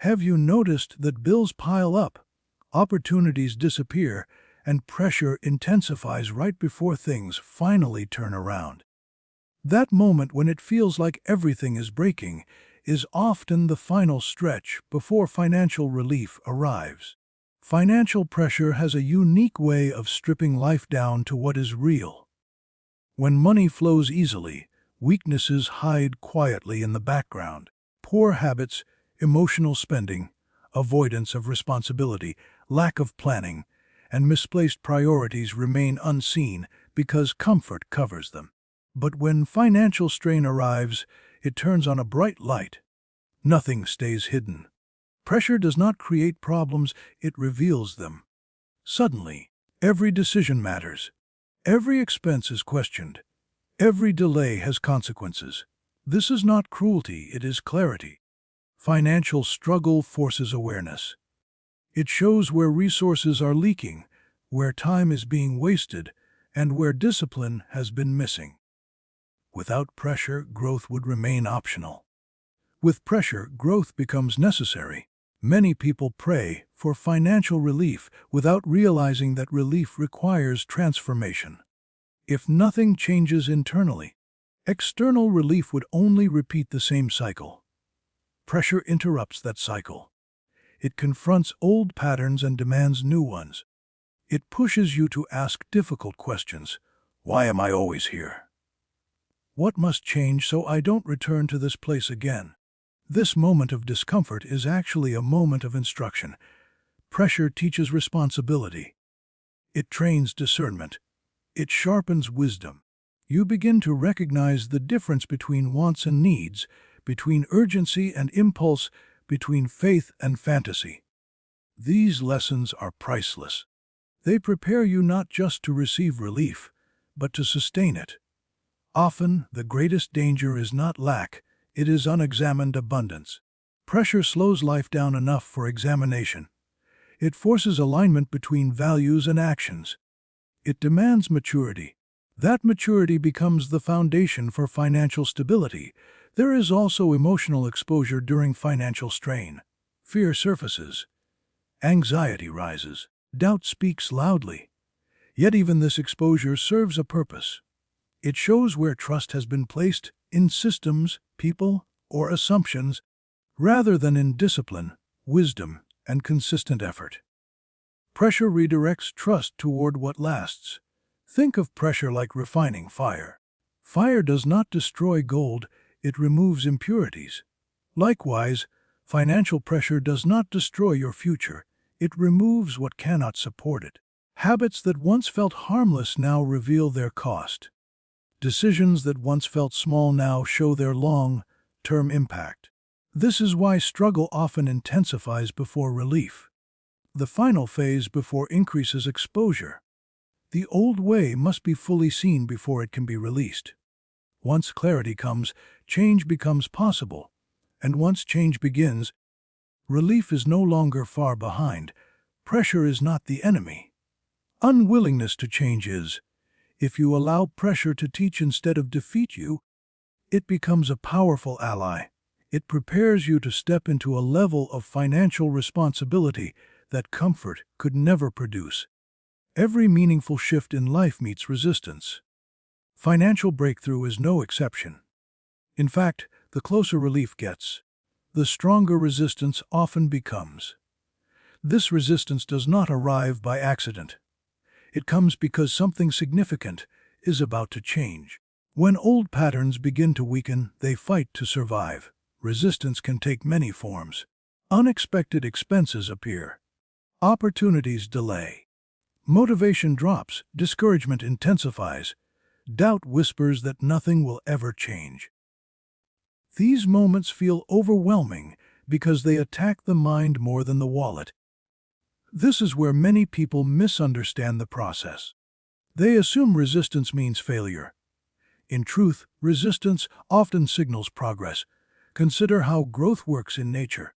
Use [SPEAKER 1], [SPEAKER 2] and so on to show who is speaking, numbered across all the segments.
[SPEAKER 1] Have you noticed that bills pile up, opportunities disappear, and pressure intensifies right before things finally turn around? That moment when it feels like everything is breaking is often the final stretch before financial relief arrives. Financial pressure has a unique way of stripping life down to what is real. When money flows easily, weaknesses hide quietly in the background. Poor habits, emotional spending, avoidance of responsibility, lack of planning, and misplaced priorities remain unseen because comfort covers them. But when financial strain arrives, it turns on a bright light. Nothing stays hidden. Pressure does not create problems, it reveals them. Suddenly, every decision matters. Every expense is questioned. Every delay has consequences. This is not cruelty, it is clarity. Financial struggle forces awareness. It shows where resources are leaking, where time is being wasted, and where discipline has been missing. Without pressure, growth would remain optional. With pressure, growth becomes necessary. Many people pray for financial relief without realizing that relief requires transformation. If nothing changes internally, external relief would only repeat the same cycle. Pressure interrupts that cycle. It confronts old patterns and demands new ones. It pushes you to ask difficult questions. Why am I always here? What must change so I don't return to this place again? This moment of discomfort is actually a moment of instruction. Pressure teaches responsibility. It trains discernment. It sharpens wisdom. You begin to recognize the difference between wants and needs, between urgency and impulse, between faith and fantasy. These lessons are priceless. They prepare you not just to receive relief, but to sustain it. Often, the greatest danger is not lack, it is unexamined abundance. Pressure slows life down enough for examination. It forces alignment between values and actions. It demands maturity. That maturity becomes the foundation for financial stability. There is also emotional exposure during financial strain. Fear surfaces. Anxiety rises. Doubt speaks loudly. Yet even this exposure serves a purpose. It shows where trust has been placed in systems, people, or assumptions, rather than in discipline, wisdom, and consistent effort. Pressure redirects trust toward what lasts. Think of pressure like refining fire. Fire does not destroy gold, it removes impurities. Likewise, financial pressure does not destroy your future, it removes what cannot support it. Habits that once felt harmless now reveal their cost. Decisions that once felt small now show their long-term impact. This is why struggle often intensifies before relief. The final phase before increases exposure. The old way must be fully seen before it can be released. Once clarity comes, change becomes possible. And once change begins, relief is no longer far behind. Pressure is not the enemy. Unwillingness to change is. If you allow pressure to teach instead of defeat you, it becomes a powerful ally. It prepares you to step into a level of financial responsibility that comfort could never produce. Every meaningful shift in life meets resistance. Financial breakthrough is no exception. In fact, the closer relief gets, the stronger resistance often becomes. This resistance does not arrive by accident. It comes because something significant is about to change. When old patterns begin to weaken, they fight to survive. Resistance can take many forms. Unexpected expenses appear. Opportunities delay. Motivation drops, discouragement intensifies. Doubt whispers that nothing will ever change. These moments feel overwhelming because they attack the mind more than the wallet. This is where many people misunderstand the process. They assume resistance means failure. In truth, resistance often signals progress. Consider how growth works in nature.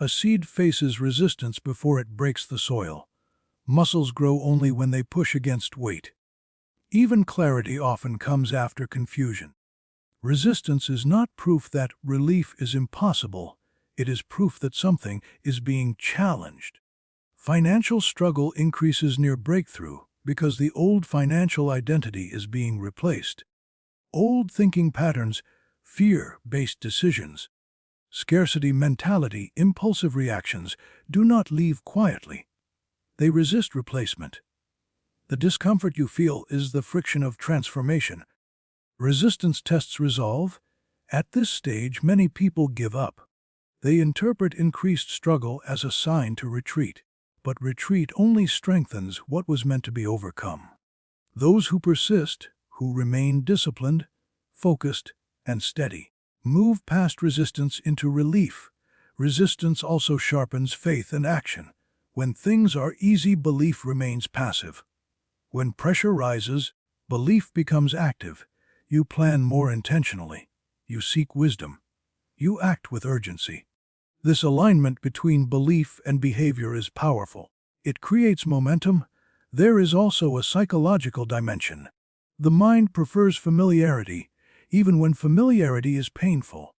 [SPEAKER 1] A seed faces resistance before it breaks the soil. Muscles grow only when they push against weight. Even clarity often comes after confusion. Resistance is not proof that relief is impossible. It is proof that something is being challenged. Financial struggle increases near breakthrough because the old financial identity is being replaced. Old thinking patterns, fear-based decisions, scarcity mentality, impulsive reactions do not leave quietly. They resist replacement. The discomfort you feel is the friction of transformation. Resistance tests resolve. At this stage, many people give up. They interpret increased struggle as a sign to retreat. But retreat only strengthens what was meant to be overcome. Those who persist, who remain disciplined, focused, and steady, move past resistance into relief. Resistance also sharpens faith and action. When things are easy, belief remains passive. When pressure rises, belief becomes active. You plan more intentionally. You seek wisdom. You act with urgency. This alignment between belief and behavior is powerful. It creates momentum. There is also a psychological dimension. The mind prefers familiarity, even when familiarity is painful.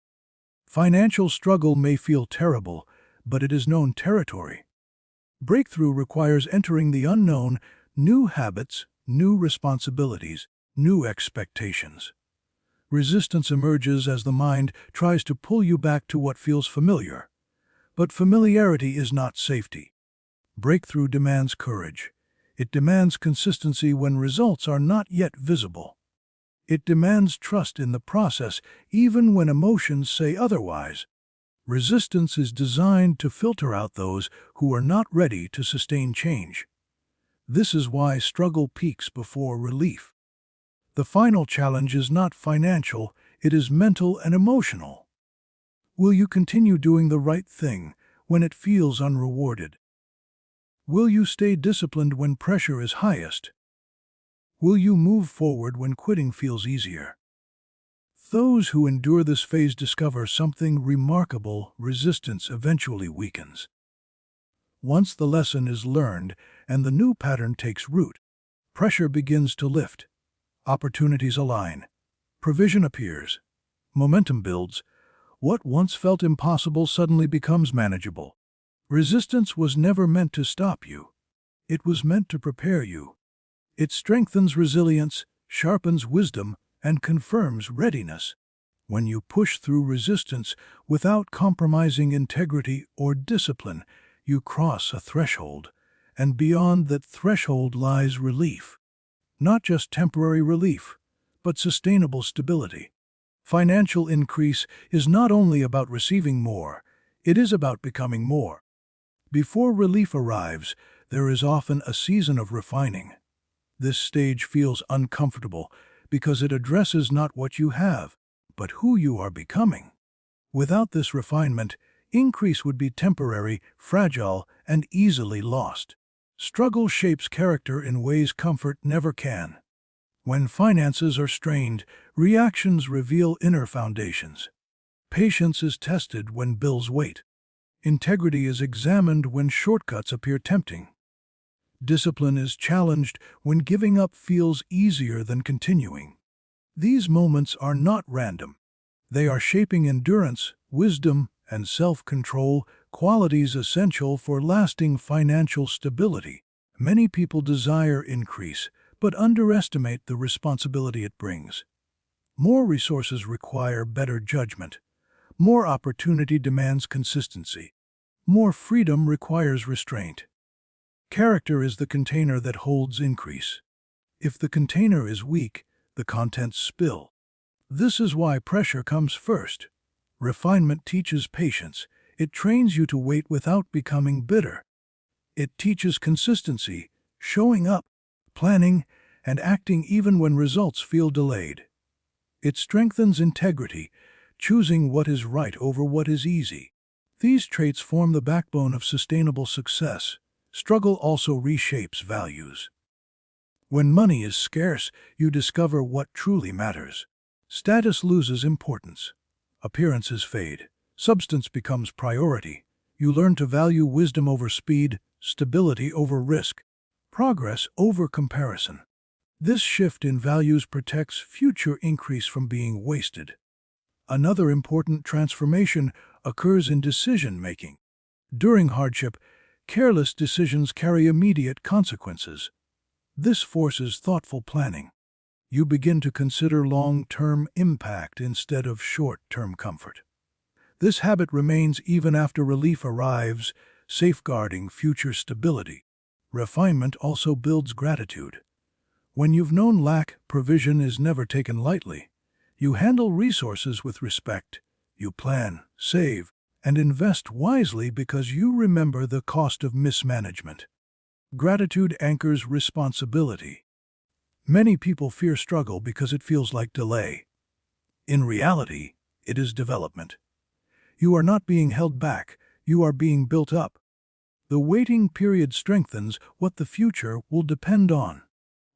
[SPEAKER 1] Financial struggle may feel terrible, but it is known territory. Breakthrough requires entering the unknown, new habits, new responsibilities, new expectations. Resistance emerges as the mind tries to pull you back to what feels familiar. But familiarity is not safety. Breakthrough demands courage. It demands consistency when results are not yet visible. It demands trust in the process, even when emotions say otherwise. Resistance is designed to filter out those who are not ready to sustain change. This is why struggle peaks before relief. The final challenge is not financial, it is mental and emotional. Will you continue doing the right thing when it feels unrewarded? Will you stay disciplined when pressure is highest? Will you move forward when quitting feels easier? Those who endure this phase discover something remarkable: resistance eventually weakens. Once the lesson is learned and the new pattern takes root, pressure begins to lift. Opportunities align. Provision appears. Momentum builds. What once felt impossible suddenly becomes manageable. Resistance was never meant to stop you. It was meant to prepare you. It strengthens resilience, sharpens wisdom, and confirms readiness. When you push through resistance without compromising integrity or discipline, you cross a threshold, and beyond that threshold lies relief. Not just temporary relief, but sustainable stability. Financial increase is not only about receiving more, it is about becoming more. Before relief arrives, there is often a season of refining. This stage feels uncomfortable because it addresses not what you have, but who you are becoming. Without this refinement, increase would be temporary, fragile, and easily lost. Struggle shapes character in ways comfort never can. When finances are strained, reactions reveal inner foundations. Patience is tested when bills wait. Integrity is examined when shortcuts appear tempting. Discipline is challenged when giving up feels easier than continuing. These moments are not random. They are shaping endurance, wisdom, and self-control, qualities essential for lasting financial stability. Many people desire increase, but underestimate the responsibility it brings. More resources require better judgment. More opportunity demands consistency. More freedom requires restraint. Character is the container that holds increase. If the container is weak, the contents spill. This is why pressure comes first. Refinement teaches patience. It trains you to wait without becoming bitter. It teaches consistency, showing up, planning, and acting even when results feel delayed. It strengthens integrity, choosing what is right over what is easy. These traits form the backbone of sustainable success. Struggle also reshapes values. When money is scarce, you discover what truly matters. Status loses importance. Appearances fade. Substance becomes priority. You learn to value wisdom over speed, stability over risk, progress over comparison. This shift in values protects future increase from being wasted. Another important transformation occurs in decision-making. During hardship, careless decisions carry immediate consequences. This forces thoughtful planning. You begin to consider long-term impact instead of short-term comfort. This habit remains even after relief arrives, safeguarding future stability. Refinement also builds gratitude. When you've known lack, provision is never taken lightly. You handle resources with respect. You plan, save, and invest wisely because you remember the cost of mismanagement. Gratitude anchors responsibility. Many people fear struggle because it feels like delay. In reality, it is development. You are not being held back, you are being built up. The waiting period strengthens what the future will depend on.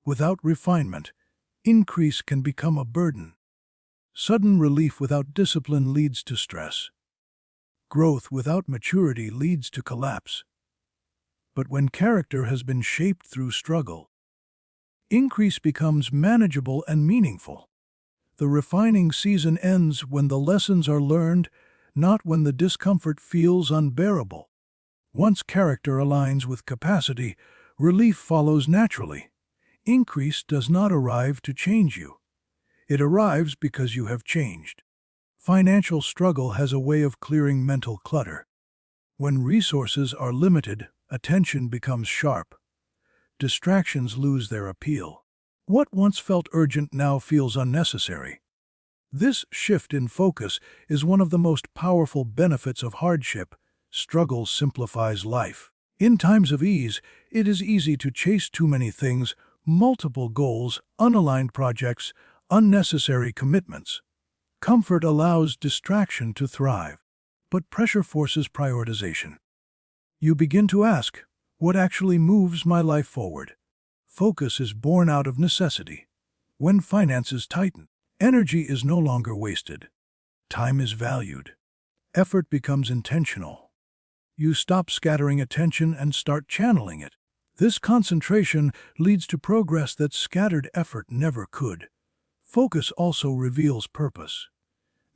[SPEAKER 1] Without refinement, increase can become a burden. Sudden relief without discipline leads to stress. Growth without maturity leads to collapse. But when character has been shaped through struggle, increase becomes manageable and meaningful. The refining season ends when the lessons are learned, not when the discomfort feels unbearable. Once character aligns with capacity, relief follows naturally. Increase does not arrive to change you. It arrives because you have changed. Financial struggle has a way of clearing mental clutter. When resources are limited, attention becomes sharp. Distractions lose their appeal. What once felt urgent now feels unnecessary. This shift in focus is one of the most powerful benefits of hardship. Struggle simplifies life. In times of ease, it is easy to chase too many things, multiple goals, unaligned projects, unnecessary commitments. Comfort allows distraction to thrive, but pressure forces prioritization. You begin to ask, what actually moves my life forward? Focus is born out of necessity. When finances tighten, energy is no longer wasted. Time is valued. Effort becomes intentional. You stop scattering attention and start channeling it. This concentration leads to progress that scattered effort never could. Focus also reveals purpose.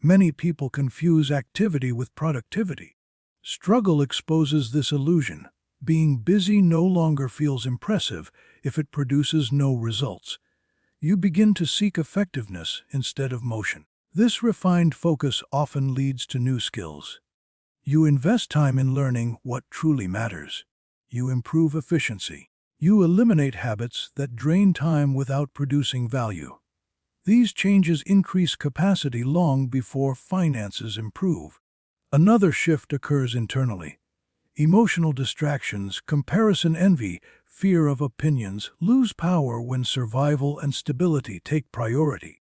[SPEAKER 1] Many people confuse activity with productivity. Struggle exposes this illusion. Being busy no longer feels impressive if it produces no results. You begin to seek effectiveness instead of motion. This refined focus often leads to new skills. You invest time in learning what truly matters. You improve efficiency. You eliminate habits that drain time without producing value. These changes increase capacity long before finances improve. Another shift occurs internally. Emotional distractions, comparison envy, fear of opinions lose power when survival and stability take priority.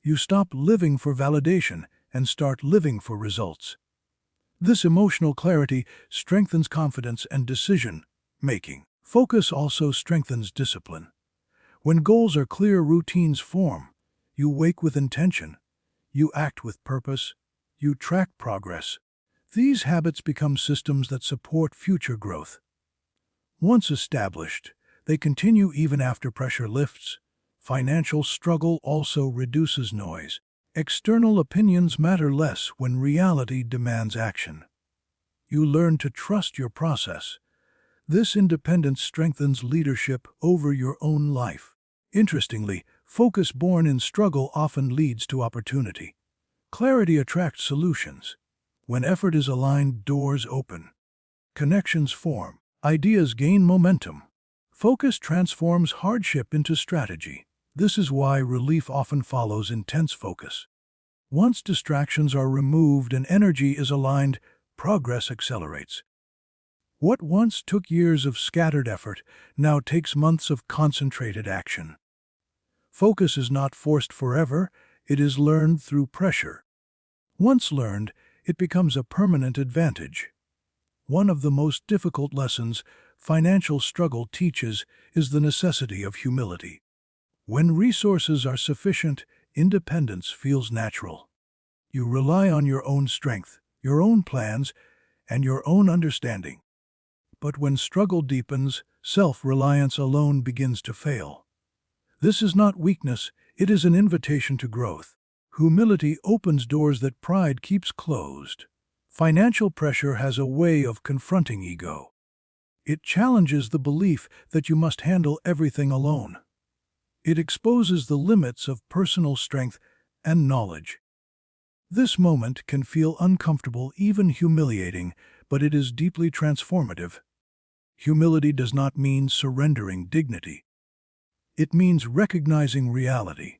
[SPEAKER 1] You stop living for validation and start living for results. This emotional clarity strengthens confidence and decision-making. Focus also strengthens discipline. When goals are clear, routines form. You wake with intention. You act with purpose. You track progress. These habits become systems that support future growth. Once established, they continue even after pressure lifts. Financial struggle also reduces noise. External opinions matter less when reality demands action. You learn to trust your process. This independence strengthens leadership over your own life. Interestingly, focus born in struggle often leads to opportunity. Clarity attracts solutions. When effort is aligned, doors open. Connections form. Ideas gain momentum. Focus transforms hardship into strategy. This is why relief often follows intense focus. Once distractions are removed and energy is aligned, progress accelerates. What once took years of scattered effort now takes months of concentrated action. Focus is not forced forever, it is learned through pressure. Once learned, it becomes a permanent advantage. One of the most difficult lessons financial struggle teaches is the necessity of humility. When resources are sufficient, independence feels natural. You rely on your own strength, your own plans, and your own understanding. But when struggle deepens, self-reliance alone begins to fail. This is not weakness, it is an invitation to growth. Humility opens doors that pride keeps closed. Financial pressure has a way of confronting ego. It challenges the belief that you must handle everything alone. It exposes the limits of personal strength and knowledge. This moment can feel uncomfortable, even humiliating, but it is deeply transformative. Humility does not mean surrendering dignity. It means recognizing reality.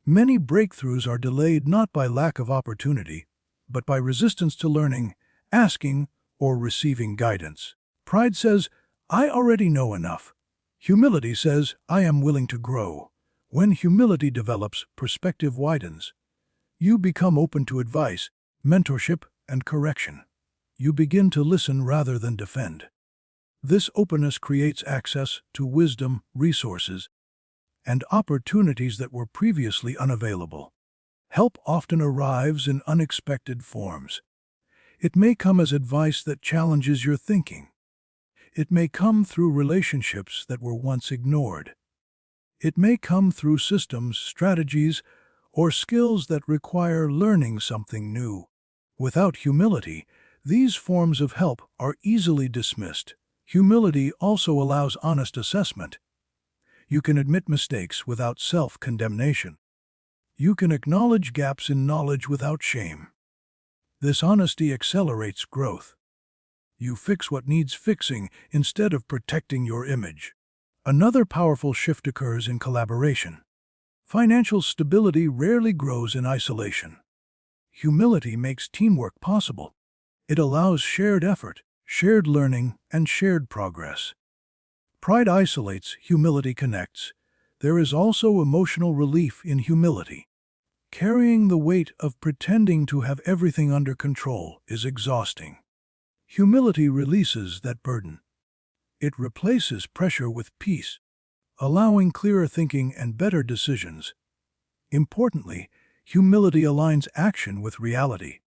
[SPEAKER 1] Many breakthroughs are delayed not by lack of opportunity, but by resistance to learning, asking, or receiving guidance. Pride says, "I already know enough." Humility says, "I am willing to grow." When humility develops, perspective widens. You become open to advice, mentorship, and correction. You begin to listen rather than defend. This openness creates access to wisdom, resources, and opportunities that were previously unavailable. Help often arrives in unexpected forms. It may come as advice that challenges your thinking. It may come through relationships that were once ignored. It may come through systems, strategies, or skills that require learning something new. Without humility, these forms of help are easily dismissed. Humility also allows honest assessment. You can admit mistakes without self-condemnation. You can acknowledge gaps in knowledge without shame. This honesty accelerates growth. You fix what needs fixing instead of protecting your image. Another powerful shift occurs in collaboration. Financial stability rarely grows in isolation. Humility makes teamwork possible. It allows shared effort, shared learning, and shared progress. Pride isolates, humility connects. There is also emotional relief in humility. Carrying the weight of pretending to have everything under control is exhausting. Humility releases that burden. It replaces pressure with peace, allowing clearer thinking and better decisions. Importantly, humility aligns action with reality.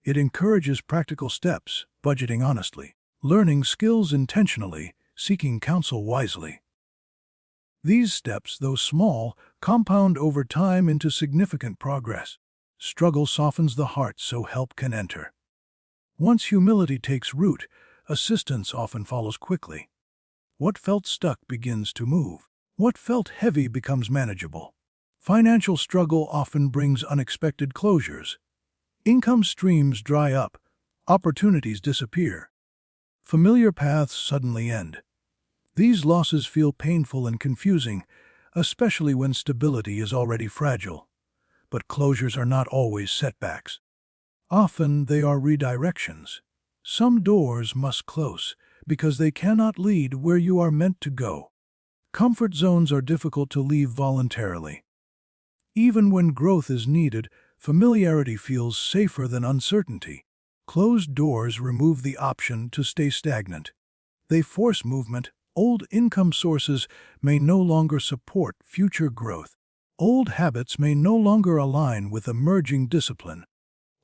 [SPEAKER 1] It encourages practical steps, budgeting honestly, learning skills intentionally, seeking counsel wisely. These steps, though small, compound over time into significant progress. Struggle softens the heart so help can enter. Once humility takes root, assistance often follows quickly. What felt stuck begins to move. What felt heavy becomes manageable. Financial struggle often brings unexpected closures. Income streams dry up. Opportunities disappear. Familiar paths suddenly end. These losses feel painful and confusing, especially when stability is already fragile. But closures are not always setbacks. Often they are redirections. Some doors must close because they cannot lead where you are meant to go. Comfort zones are difficult to leave voluntarily. Even when growth is needed, familiarity feels safer than uncertainty. Closed doors remove the option to stay stagnant. They force movement. Old income sources may no longer support future growth. Old habits may no longer align with emerging discipline.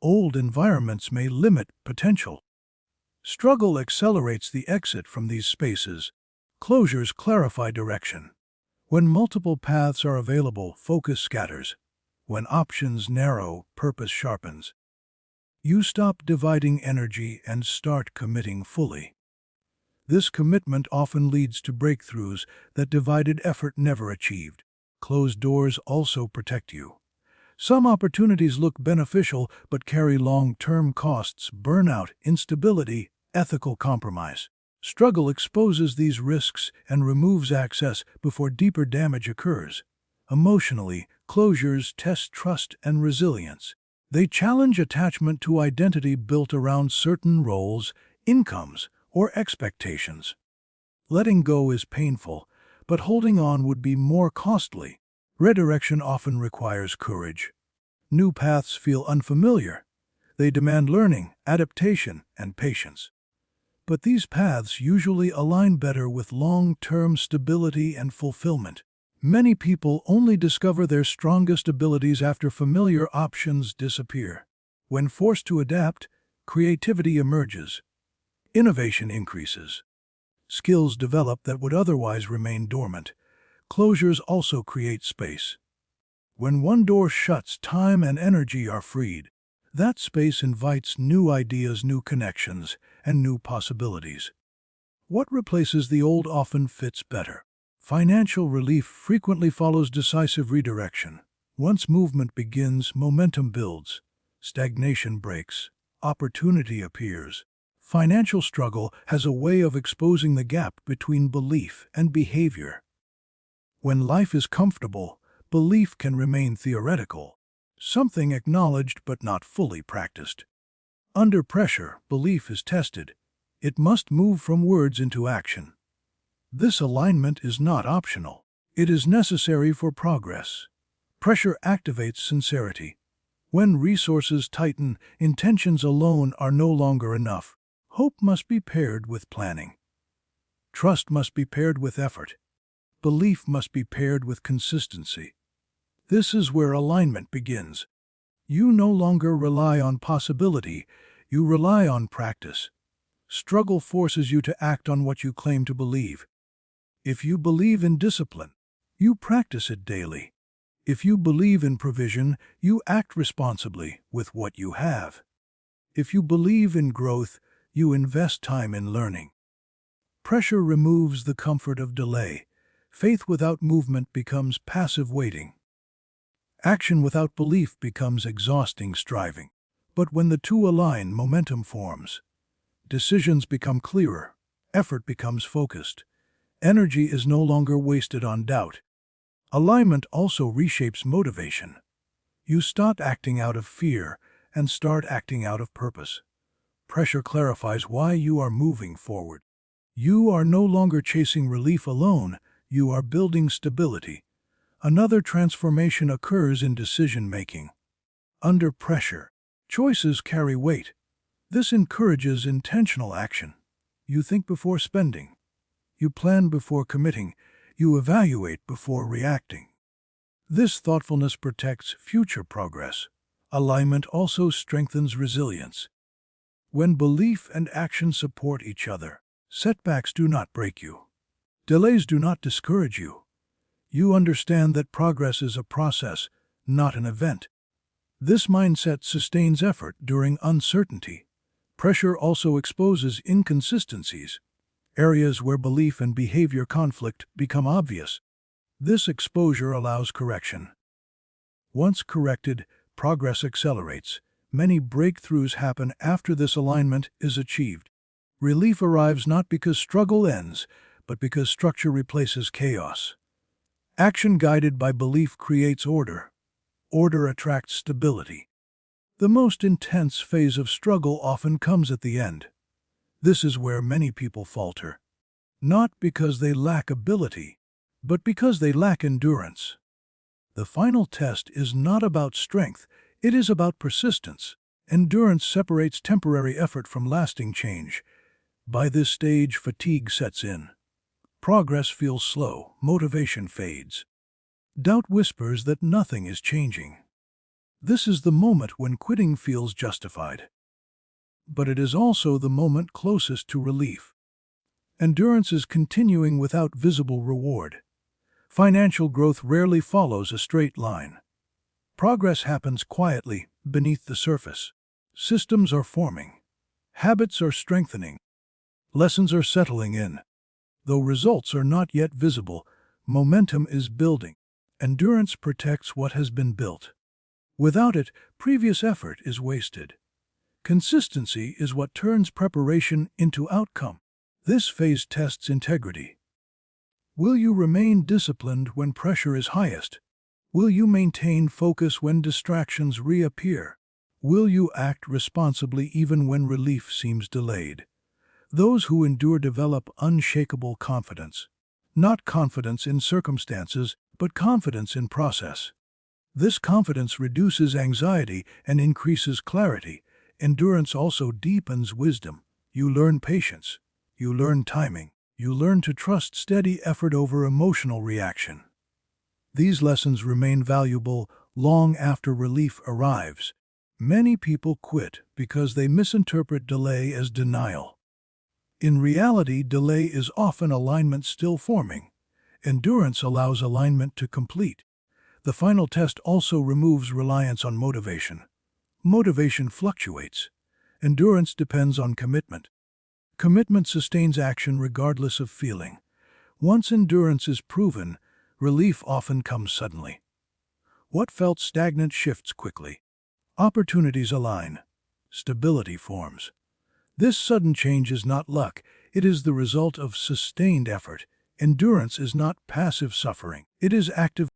[SPEAKER 1] Old environments may limit potential. Struggle accelerates the exit from these spaces. Closures clarify direction. When multiple paths are available, focus scatters. When options narrow, purpose sharpens. You stop dividing energy and start committing fully. This commitment often leads to breakthroughs that divided effort never achieved. Closed doors also protect you. Some opportunities look beneficial but carry long-term costs, burnout, instability, ethical compromise. Struggle exposes these risks and removes access before deeper damage occurs. Emotionally, closures test trust and resilience. They challenge attachment to identity built around certain roles, incomes, or expectations. Letting go is painful, but holding on would be more costly. Redirection often requires courage. New paths feel unfamiliar. They demand learning, adaptation, and patience. But these paths usually align better with long-term stability and fulfillment. Many people only discover their strongest abilities after familiar options disappear. When forced to adapt, creativity emerges. Innovation increases. Skills develop that would otherwise remain dormant. Closures also create space. When one door shuts, time and energy are freed. That space invites new ideas, new connections, and new possibilities. What replaces the old often fits better. Financial relief frequently follows decisive redirection. Once movement begins, momentum builds. Stagnation breaks. Opportunity appears. Financial struggle has a way of exposing the gap between belief and behavior. When life is comfortable, belief can remain theoretical, something acknowledged but not fully practiced. Under pressure, belief is tested. It must move from words into action. This alignment is not optional. It is necessary for progress. Pressure activates sincerity. When resources tighten, intentions alone are no longer enough. Hope must be paired with planning. Trust must be paired with effort. Belief must be paired with consistency. This is where alignment begins. You no longer rely on possibility, you rely on practice. Struggle forces you to act on what you claim to believe. If you believe in discipline, you practice it daily. If you believe in provision, you act responsibly with what you have. If you believe in growth, you invest time in learning. Pressure removes the comfort of delay. Faith without movement becomes passive waiting. Action without belief becomes exhausting striving. But when the two align, momentum forms. Decisions become clearer. Effort becomes focused. Energy is no longer wasted on doubt. Alignment also reshapes motivation. You stop acting out of fear and start acting out of purpose. Pressure clarifies why you are moving forward. You are no longer chasing relief alone, you are building stability. Another transformation occurs in decision-making. Under pressure, choices carry weight. This encourages intentional action. You think before spending. You plan before committing. You evaluate before reacting. This thoughtfulness protects future progress. Alignment also strengthens resilience. When belief and action support each other, setbacks do not break you. Delays do not discourage you. You understand that progress is a process, not an event. This mindset sustains effort during uncertainty. Pressure also exposes inconsistencies. Areas where belief and behavior conflict become obvious. This exposure allows correction. Once corrected, progress accelerates. Many breakthroughs happen after this alignment is achieved. Relief arrives not because struggle ends, but because structure replaces chaos. Action guided by belief creates order. Order attracts stability. The most intense phase of struggle often comes at the end. This is where many people falter. Not because they lack ability, but because they lack endurance. The final test is not about strength, it is about persistence. Endurance separates temporary effort from lasting change. By this stage, fatigue sets in. Progress feels slow, motivation fades. Doubt whispers that nothing is changing. This is the moment when quitting feels justified. But it is also the moment closest to relief. Endurance is continuing without visible reward. Financial growth rarely follows a straight line. Progress happens quietly, beneath the surface. Systems are forming. Habits are strengthening. Lessons are settling in. Though results are not yet visible, momentum is building. Endurance protects what has been built. Without it, previous effort is wasted. Consistency is what turns preparation into outcome. This phase tests integrity. Will you remain disciplined when pressure is highest? Will you maintain focus when distractions reappear? Will you act responsibly even when relief seems delayed? Those who endure develop unshakable confidence. Not confidence in circumstances, but confidence in process. This confidence reduces anxiety and increases clarity. Endurance also deepens wisdom. You learn patience. You learn timing. You learn to trust steady effort over emotional reaction. These lessons remain valuable long after relief arrives. Many people quit because they misinterpret delay as denial. In reality, delay is often alignment still forming. Endurance allows alignment to complete. The final test also removes reliance on motivation. Motivation fluctuates. Endurance depends on commitment. Commitment sustains action regardless of feeling. Once endurance is proven, relief often comes suddenly. What felt stagnant shifts quickly. Opportunities align. Stability forms. This sudden change is not luck, it is the result of sustained effort. Endurance is not passive suffering, it is active